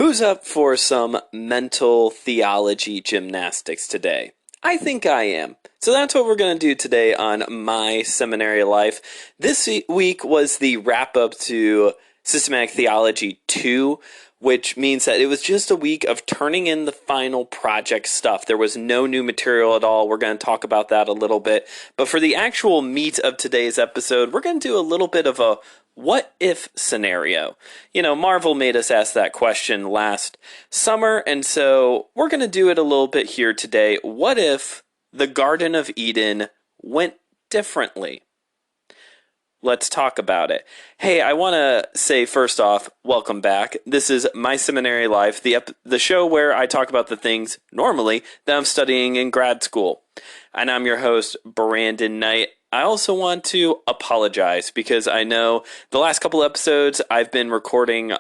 Who's up for some mental theology gymnastics today? I think I am. So that's what we're going to do today on My Seminary Life. This week was the wrap up to Systematic Theology 2, which means that it was just a week of turning in the final project stuff. There was no new material at all. We're going to talk about that a little bit. But for the actual meat of today's episode, we're going to do a little bit of a what if scenario. You know, Marvel made us ask that question last summer, and so we're going to do it a little bit here today. What if the Garden of Eden went differently? Let's talk about it. Hey, I want to say first off, welcome back. This is My Seminary Life, the show where I talk about the things normally that I'm studying in grad school. And I'm your host, Brandon Knight. I also want to apologize because I know the last couple episodes I've been recording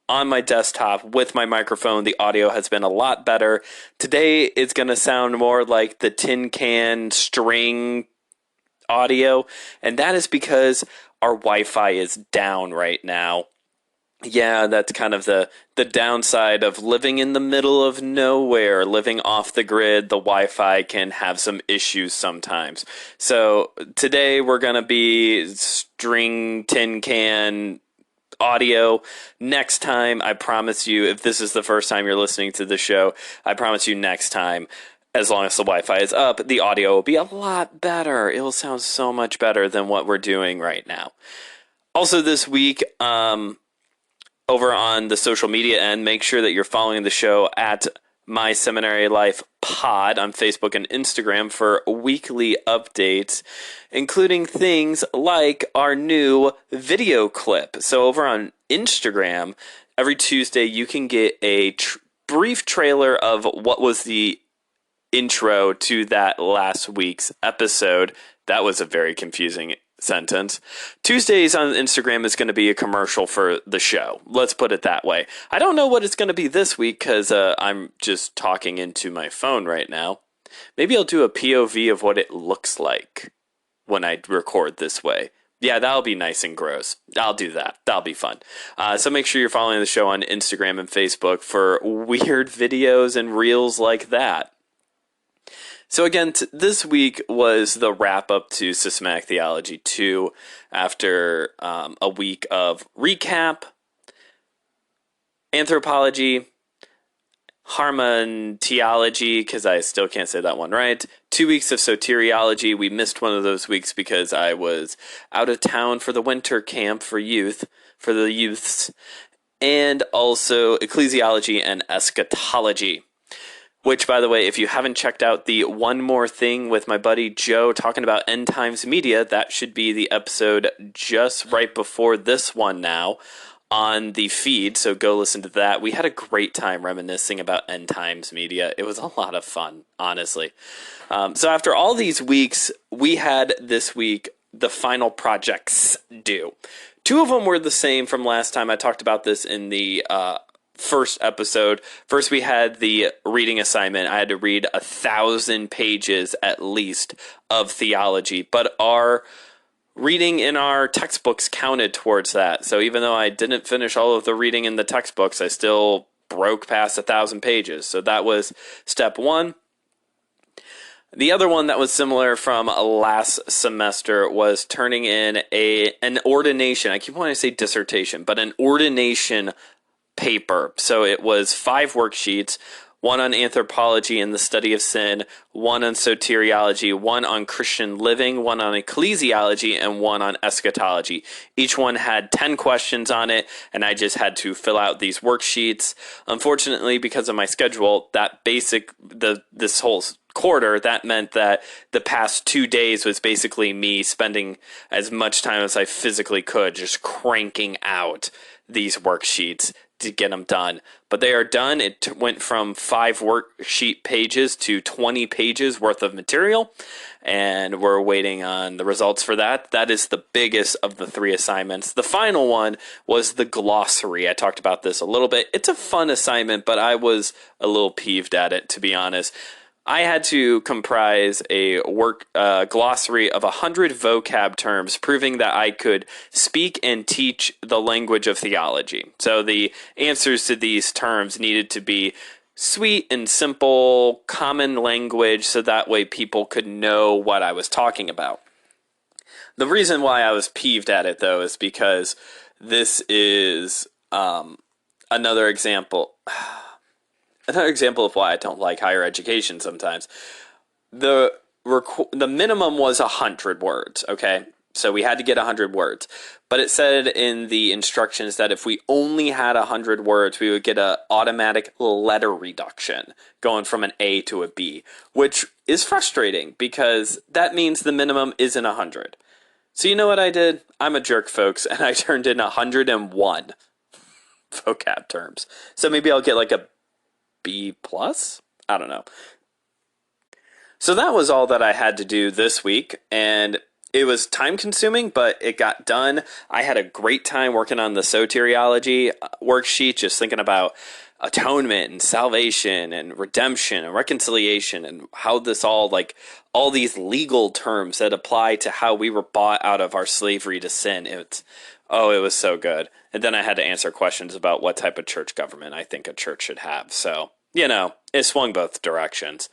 on my desktop with my microphone. The audio has been a lot better. Today it's going to sound more like the tin can string audio, and that is because our Wi-Fi is down right now. Yeah, that's kind of the downside of living in the middle of nowhere, living off the grid. The Wi-Fi can have some issues sometimes. So today we're going to be string tin can audio. Next time, I promise you, if this is the first time you're listening to the show, I promise you next time, as long as the Wi-Fi is up, the audio will be a lot better. It will sound so much better than what we're doing right now. Also this week, over on the social media end, make sure that you're following the show at My Seminary Life Pod on Facebook and Instagram for weekly updates, including things like our new video clip. So over on Instagram, every Tuesday you can get a brief trailer of what was the intro to that last week's episode. That was a very confusing sentence. Tuesdays on Instagram is going to be a commercial for the show. Let's put it that way. I don't know what it's going to be this week because I'm just talking into my phone right now. Maybe I'll do a POV of what it looks like when I record this way. Yeah, that'll be nice and gross. I'll do that. That'll be fun. So make sure you're following the show on Instagram and Facebook for weird videos and reels like that. So again, this week was the wrap-up to Systematic Theology 2 after a week of recap, anthropology, harmonteology, because I still can't say that one right, 2 weeks of soteriology. We missed one of those weeks because I was out of town for the winter camp for the youths, and also ecclesiology and eschatology. Which, by the way, if you haven't checked out the One More Thing with my buddy Joe talking about end times media, that should be the episode just right before this one now on the feed. So go listen to that. We had a great time reminiscing about end times media. It was a lot of fun, honestly. So after all these weeks, we had this week the final projects due. 2 of them were the same from last time. I talked about this in the first episode. First, we had the reading assignment. I had to read 1,000 pages at least of theology, but our reading in our textbooks counted towards that. So even though I didn't finish all of the reading in the textbooks, I still broke past 1,000 pages. So that was step 1. The other one that was similar from last semester was turning in an ordination. I keep wanting to say dissertation, but an ordination paper. So it was 5 worksheets, 1 on anthropology and the study of sin, 1 on soteriology, 1 on Christian living, 1 on ecclesiology, and 1 on eschatology. Each one had 10 questions on it, and I just had to fill out these worksheets. Unfortunately, because of my schedule, this whole quarter, that meant that the past 2 days was basically me spending as much time as I physically could just cranking out these worksheets to get them done. But they are done. It went from 5 worksheet pages to 20 pages worth of material, and we're waiting on the results for that. That is the biggest of the 3 assignments. The final one was the glossary. I talked about this a little bit. It's a fun assignment, but I was a little peeved at it, to be honest. I had to comprise a work glossary of 100 vocab terms, proving that I could speak and teach the language of theology. So the answers to these terms needed to be sweet and simple, common language, so that way people could know what I was talking about. The reason why I was peeved at it, though, is because this is another example. Another example of why I don't like higher education sometimes. The minimum was 100 words, okay? So we had to get 100 words. But it said in the instructions that if we only had 100 words, we would get an automatic letter reduction going from an A to a B, which is frustrating because that means the minimum isn't 100. So you know what I did? I'm a jerk, folks, and I turned in 101 vocab terms. So maybe I'll get like a B plus? I don't know. So that was all that I had to do this week, and it was time consuming, but it got done. I had a great time working on the soteriology worksheet, just thinking about atonement and salvation and redemption and reconciliation and how this all, like, all these legal terms that apply to how we were bought out of our slavery to sin. It was so good. And then I had to answer questions about what type of church government I think a church should have. So, it swung both directions.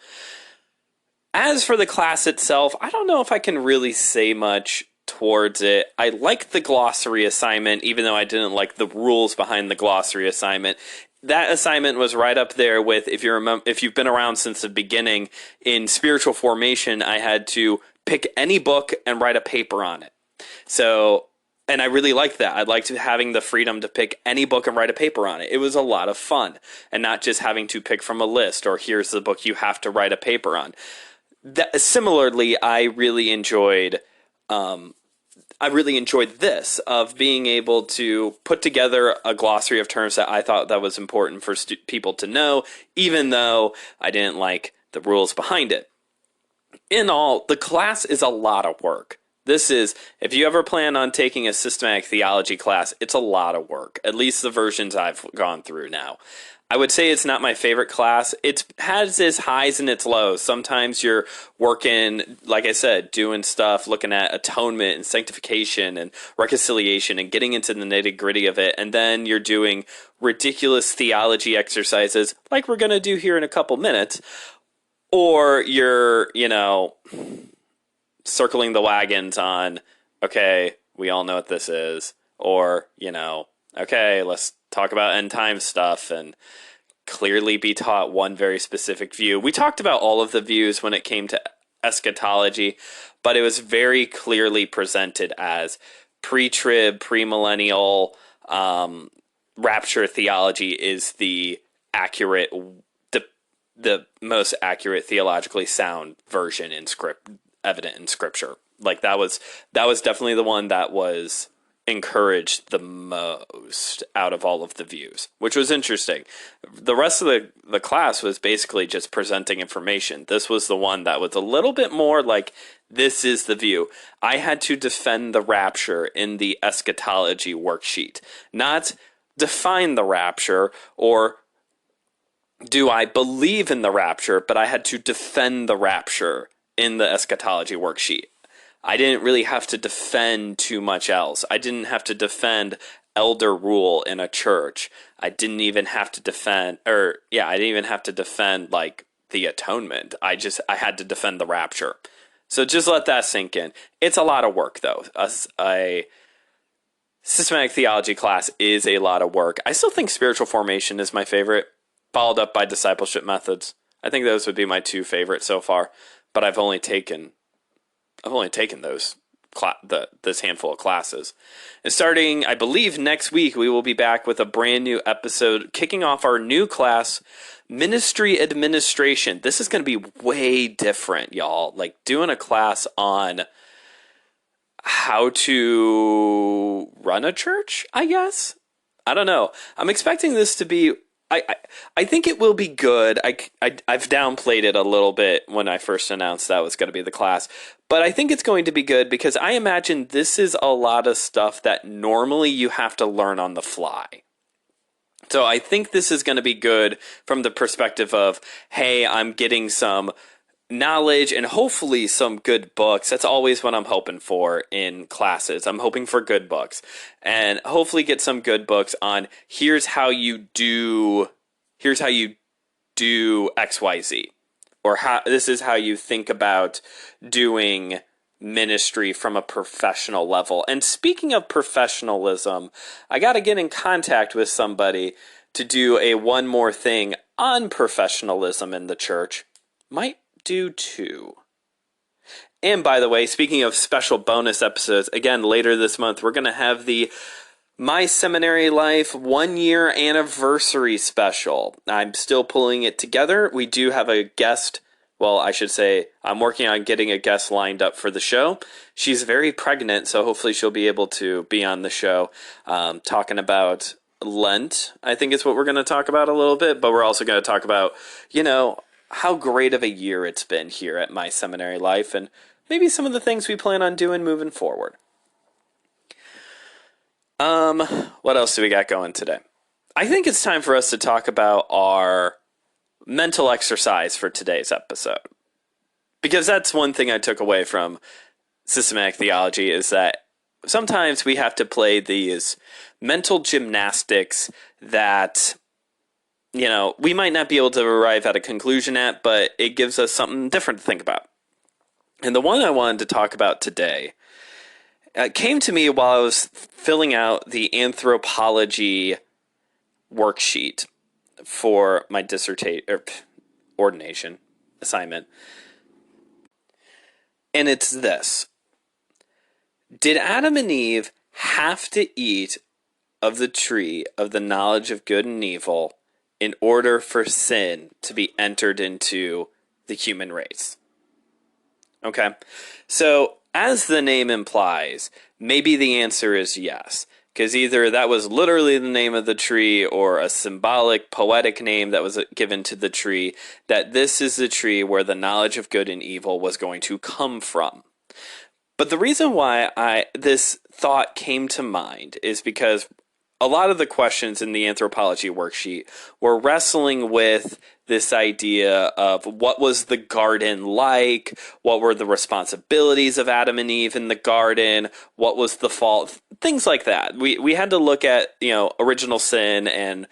As for the class itself, I don't know if I can really say much towards it. I liked the glossary assignment, even though I didn't like the rules behind the glossary assignment. That assignment was right up there with, if you've been around since the beginning, in spiritual formation, I had to pick any book and write a paper on it. So, and I really liked that. I liked having the freedom to pick any book and write a paper on it. It was a lot of fun, and not just having to pick from a list or here's the book you have to write a paper on. Similarly, I really enjoyed this, of being able to put together a glossary of terms that I thought that was important for people to know, even though I didn't like the rules behind it. In all, the class is a lot of work. If you ever plan on taking a systematic theology class, it's a lot of work, at least the versions I've gone through now. I would say it's not my favorite class. It has its highs and its lows. Sometimes you're working, like I said, doing stuff, looking at atonement and sanctification and reconciliation and getting into the nitty-gritty of it. And then you're doing ridiculous theology exercises like we're going to do here in a couple minutes. Or you're, circling the wagons on, okay, we all know what this is. Or, okay, let's talk about end time stuff and clearly be taught one very specific view. We talked about all of the views when it came to eschatology, but it was very clearly presented as pre-trib, premillennial, rapture theology is the most accurate, theologically sound version evident in Scripture. Like that was definitely the one that was encouraged the most out of all of the views, which was interesting. The rest of the class was basically just presenting information. This was the one that was a little bit more like, this is the view. I had to defend the rapture in the eschatology worksheet, not define the rapture or do I believe in the rapture, but I had to defend the rapture in the eschatology worksheet. I didn't really have to defend too much else. I didn't have to defend elder rule in a church. I didn't even have to defend like the atonement. I had to defend the rapture. So just let that sink in. It's a lot of work though. A systematic theology class is a lot of work. I still think spiritual formation is my favorite, followed up by discipleship methods. I think those would be my two favorites so far, but I've only taken those this handful of classes. And starting, I believe, next week, we will be back with a brand new episode, kicking off our new class, Ministry Administration. This is going to be way different, y'all. Like doing a class on how to run a church, I guess. I don't know. I'm expecting this to be... I think it will be good. I've downplayed it a little bit when I first announced that was going to be the class. But I think it's going to be good because I imagine this is a lot of stuff that normally you have to learn on the fly. So I think this is going to be good from the perspective of, hey, I'm getting some knowledge and hopefully some good books. That's always what I'm hoping for in classes. I'm hoping for good books and hopefully get some good books on here's how you do XYZ, or how this is how you think about doing ministry from a professional level. And speaking of professionalism, I got to get in contact with somebody to do a one more thing on professionalism in the church. Might do two. And by the way, speaking of special bonus episodes, again, later this month, we're going to have the My Seminary Life 1 year anniversary special. I'm still pulling it together. We do have a guest. Well, I should say I'm working on getting a guest lined up for the show. She's very pregnant, so hopefully she'll be able to be on the show talking about Lent. I think is what we're going to talk about a little bit, but we're also going to talk about, how great of a year it's been here at My Seminary Life and maybe some of the things we plan on doing moving forward. What else do we got going today? I think it's time for us to talk about our mental exercise for today's episode. Because that's one thing I took away from Systematic Theology is that sometimes we have to play these mental gymnastics that, we might not be able to arrive at a conclusion at, but it gives us something different to think about. And the one I wanted to talk about today came to me while I was filling out the anthropology worksheet for my ordination assignment. And it's this. Did Adam and Eve have to eat of the tree of the knowledge of good and evil in order for sin to be entered into the human race? Okay, so as the name implies, maybe the answer is yes. Because either that was literally the name of the tree or a symbolic, poetic name that was given to the tree, that this is the tree where the knowledge of good and evil was going to come from. But the reason why this thought came to mind is because a lot of the questions in the anthropology worksheet were wrestling with this idea of what was the garden like, what were the responsibilities of Adam and Eve in the garden, what was the fault, things like that. We had to look at, original sin and,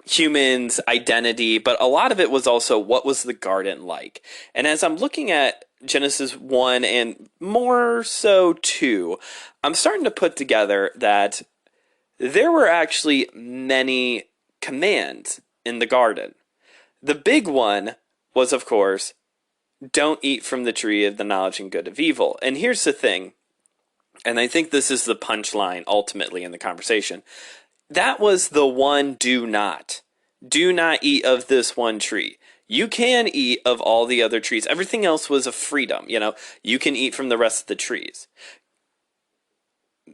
humans' identity, but a lot of it was also what was the garden like. And as I'm looking at Genesis 1 and more so 2, I'm starting to put together that there were actually many commands in the garden. The big one was, of course, don't eat from the tree of the knowledge and good of evil. And here's the thing, and I think this is the punchline ultimately in the conversation. That was the one do not. Do not eat of this one tree. You can eat of all the other trees. Everything else was a freedom. You can eat from the rest of the trees.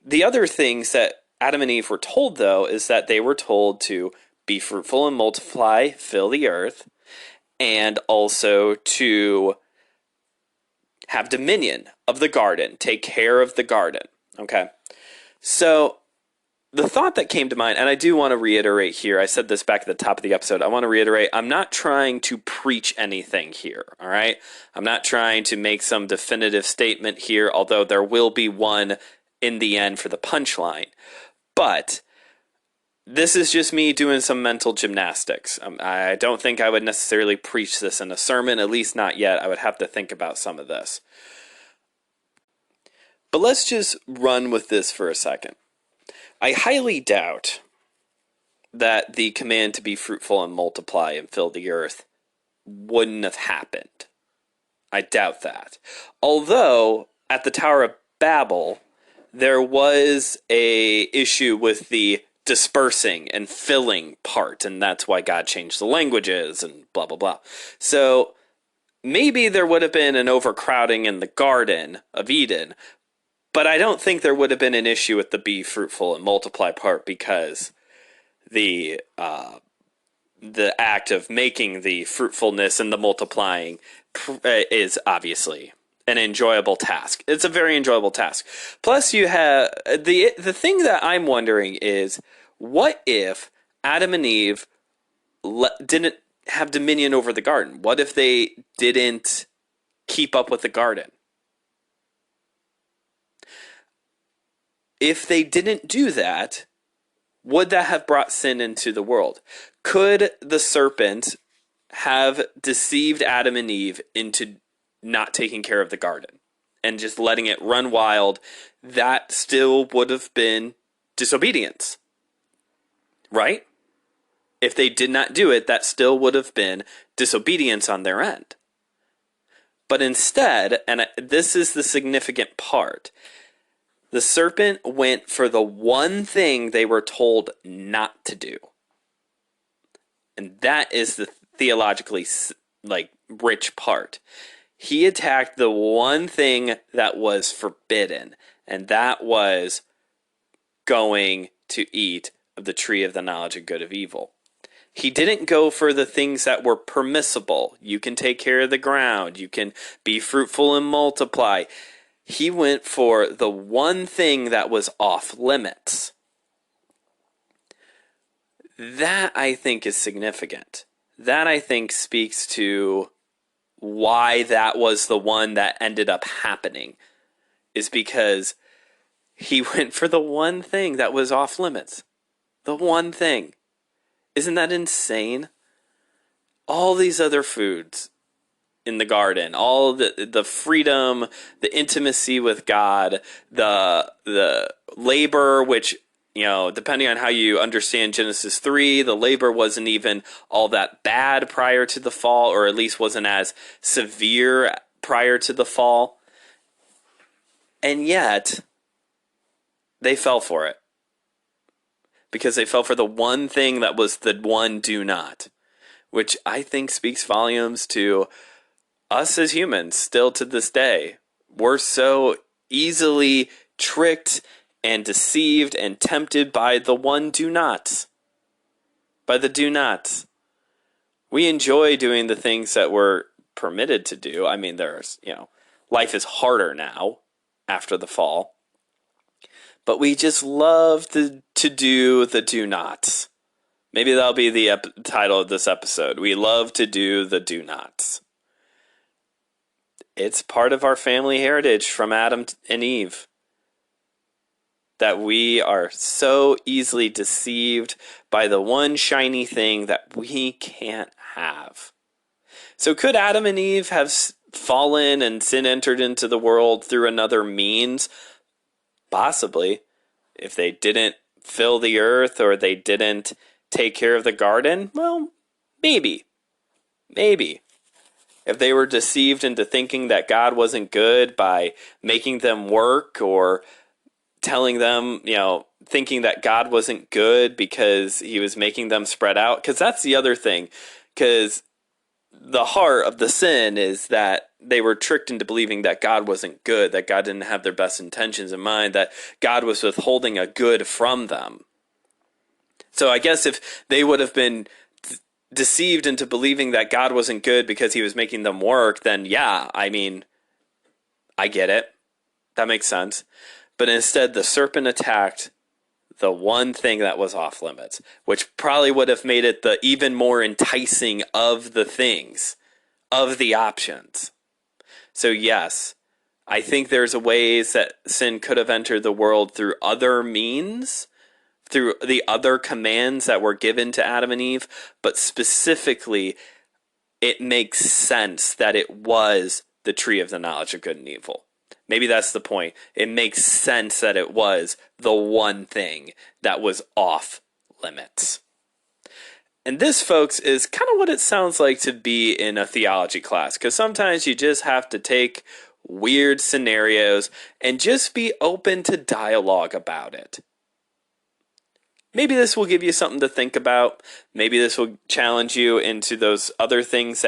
The other things that Adam and Eve were told, though, is that they were told to be fruitful and multiply, fill the earth, and also to have dominion of the garden, take care of the garden. Okay? So the thought that came to mind, and I do want to reiterate here, I said this back at the top of the episode, I want to reiterate, I'm not trying to preach anything here, all right? I'm not trying to make some definitive statement here, although there will be one in the end for the punchline. But this is just me doing some mental gymnastics. I don't think I would necessarily preach this in a sermon, at least not yet. I would have to think about some of this. But let's just run with this for a second. I highly doubt that the command to be fruitful and multiply and fill the earth wouldn't have happened. I doubt that. Although, at the Tower of Babel, there was a issue with the dispersing and filling part, and that's why God changed the languages and blah, blah, blah. So maybe there would have been an overcrowding in the Garden of Eden, but I don't think there would have been an issue with the be fruitful and multiply part because the act of making the fruitfulness and the multiplying is obviously an enjoyable task. It's a very enjoyable task. Plus, you have the thing that I'm wondering is, what if Adam and Eve didn't have dominion over the garden? What if they didn't keep up with the garden? If they didn't do that, would that have brought sin into the world? Could the serpent have deceived Adam and Eve into not taking care of the garden and just letting it run wild? That still would have been disobedience, right? If they did not do it, that still would have been disobedience on their end. But instead, and this is the significant part, the serpent went for the one thing they were told not to do. And that is the theologically rich part. He attacked the one thing that was forbidden, and that was going to eat of the tree of the knowledge of good and evil. He didn't go for the things that were permissible. You can take care of the ground. You can be fruitful and multiply. He went for the one thing that was off limits. That, I think, is significant. That, I think, speaks to why that was the one that ended up happening, is because he went for the one thing that was off limits. The one thing. Isn't that insane? All these other foods in the garden, all the freedom, the intimacy with God, the labor, which, depending on how you understand Genesis 3, the labor wasn't even all that bad prior to the fall, or at least wasn't as severe prior to the fall. And yet, they fell for it. Because they fell for the one thing that was the one do not. Which I think speaks volumes to us as humans still to this day. We're so easily tricked and deceived and tempted by the one do nots. By the do nots. We enjoy doing the things that we're permitted to do. I mean, life is harder now after the fall. But we just love to do the do nots. Maybe that'll be the title of this episode. We love to do the do nots. It's part of our family heritage from Adam and Eve. That we are so easily deceived by the one shiny thing that we can't have. So could Adam and Eve have fallen and sin entered into the world through another means? Possibly. If they didn't fill the earth or they didn't take care of the garden, well, maybe. Maybe. If they were deceived into thinking that God wasn't good by making them work, or telling them, thinking that God wasn't good because he was making them spread out. Because that's the other thing. Because the heart of the sin is that they were tricked into believing that God wasn't good, that God didn't have their best intentions in mind, that God was withholding a good from them. So I guess if they would have been deceived into believing that God wasn't good because he was making them work, then yeah, I mean, I get it. That makes sense. But instead, the serpent attacked the one thing that was off limits, which probably would have made it the even more enticing of the things, of the options. So yes, I think there's ways that sin could have entered the world through other means, through the other commands that were given to Adam and Eve, but specifically, it makes sense that it was the tree of the knowledge of good and evil. Maybe that's the point. It makes sense that it was the one thing that was off limits. And this, folks, is kind of what it sounds like to be in a theology class, because sometimes you just have to take weird scenarios and just be open to dialogue about it. Maybe this will give you something to think about. Maybe this will challenge you into those other things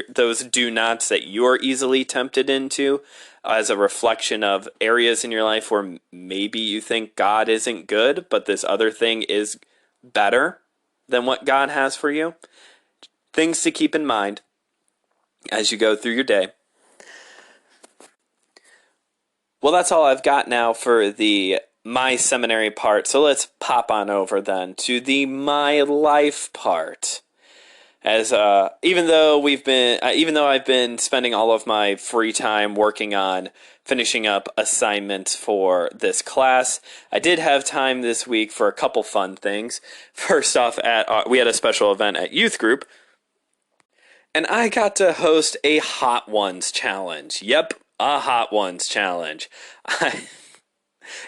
those do nots that you're easily tempted into, as a reflection of areas in your life where maybe you think God isn't good, but this other thing is better than what God has for you. Things to keep in mind as you go through your day. Well, that's all I've got now for the my seminary part. So let's pop on over then to the my life part. As even though I've been spending all of my free time working on finishing up assignments for this class, I did have time this week for a couple fun things. First off, we had a special event at youth group, and I got to host a Hot Ones challenge. Yep, a Hot Ones challenge.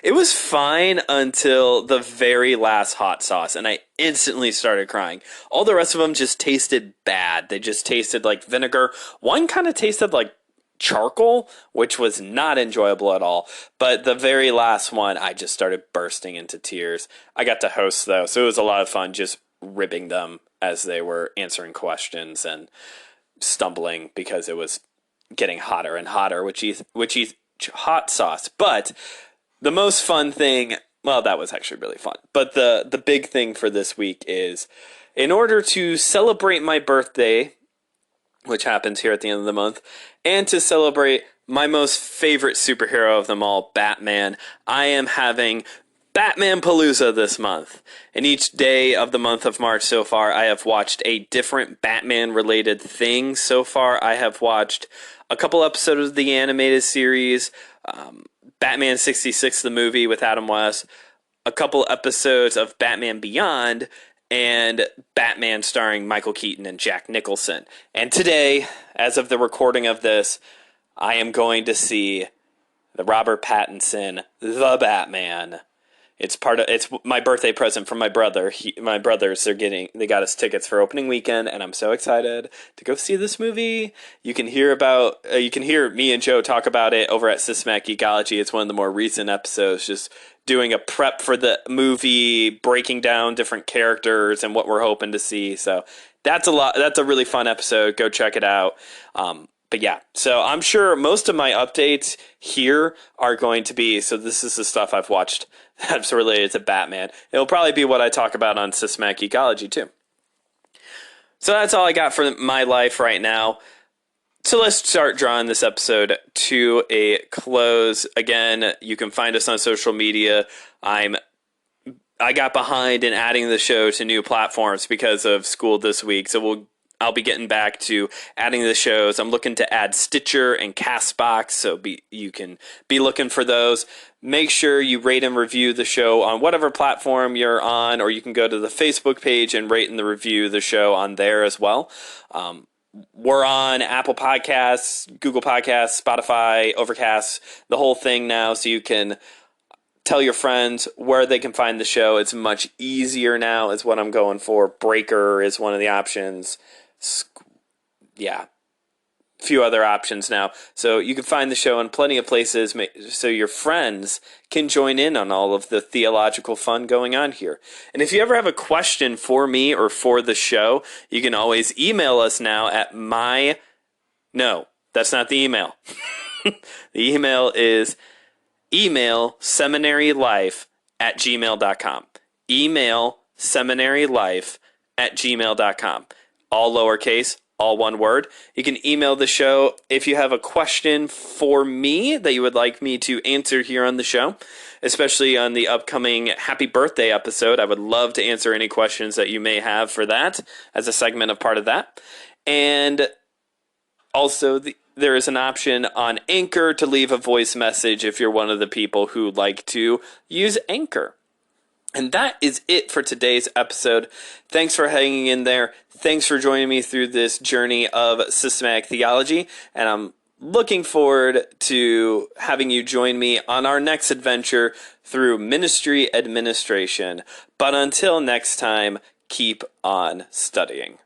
It was fine until the very last hot sauce, and I instantly started crying. All the rest of them just tasted bad. They just tasted like vinegar. One kind of tasted like charcoal, which was not enjoyable at all. But the very last one, I just started bursting into tears. I got to host, though, so it was a lot of fun just ribbing them as they were answering questions and stumbling because it was getting hotter and hotter, which hot sauce. But the most fun thing, well, that was actually really fun. But the big thing for this week is, in order to celebrate my birthday, which happens here at the end of the month, and to celebrate my most favorite superhero of them all, Batman, I am having Batmanpalooza this month. And each day of the month of March so far, I have watched a different Batman-related thing. So far, I have watched a couple episodes of the animated series, Batman 66, the movie with Adam West, a couple episodes of Batman Beyond, and Batman starring Michael Keaton and Jack Nicholson. And today, as of the recording of this, I am going to see the Robert Pattinson, The Batman. It's my birthday present from my brother. My brothers they got us tickets for opening weekend, and I'm so excited to go see this movie. You can hear me and Joe talk about it over at Systematic Theology. It's one of the more recent episodes, just doing a prep for the movie, breaking down different characters and what we're hoping to see. So that's a really fun episode. Go check it out. But yeah, so I'm sure most of my updates here are going to be, so this is the stuff I've watched that's related to Batman. It'll probably be what I talk about on Systematic Ecology too. So that's all I got for my life right now. So let's start drawing this episode to a close. Again, you can find us on social media. I got behind in adding the show to new platforms because of school this week, so I'll be getting back to adding the shows. I'm looking to add Stitcher and Castbox, so you can be looking for those. Make sure you rate and review the show on whatever platform you're on, or you can go to the Facebook page and rate and review the show on there as well. We're on Apple Podcasts, Google Podcasts, Spotify, Overcast, the whole thing now, so you can tell your friends where they can find the show. It's much easier now is what I'm going for. Breaker is one of the options. Yeah, a few other options now. So you can find the show in plenty of places so your friends can join in on all of the theological fun going on here. And if you ever have a question for me or for the show, you can always email us now at No, that's not the email. The email is emailseminarylife@gmail.com. Emailseminarylife@gmail.com. All lowercase, all one word. You can email the show if you have a question for me that you would like me to answer here on the show, especially on the upcoming Happy Birthday episode. I would love to answer any questions that you may have for that as a segment of part of that. And also, there is an option on Anchor to leave a voice message if you're one of the people who like to use Anchor. And that is it for today's episode. Thanks for hanging in there. Thanks for joining me through this journey of systematic theology. And I'm looking forward to having you join me on our next adventure through ministry administration. But until next time, keep on studying.